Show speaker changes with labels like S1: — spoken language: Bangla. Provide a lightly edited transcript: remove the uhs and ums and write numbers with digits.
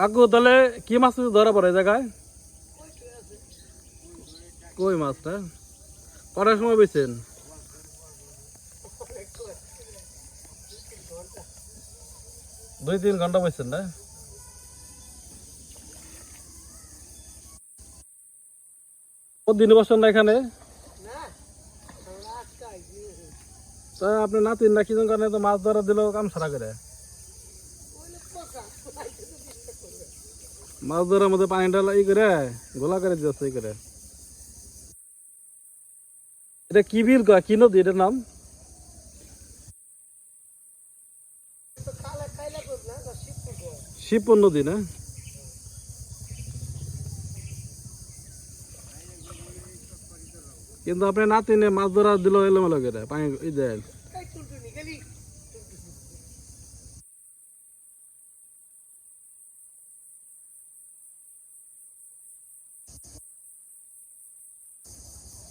S1: কাকু তাহলে কি মাছ ধরা পড়ে জায়গায়? কই মাছটা কটার সময় বেছেন? 2-3 ঘন্টা বেছেন না? দিনে বসেন না এখানে? তা আপনি নাতিন না কিজন কারণে তো মাছ ধরা দিল কাম সারা করে। মাছ ধরার মধ্যে পানিটা ই করে গোলা করে দিচ্ছে ই করে। এটা কি বিল কয়, কি নদী এটার নাম? শিবপুর নদী না? কিন্তু আপনি নাতিনে মাছ ধরা দিল এলোমেলো করে পানি দেয়।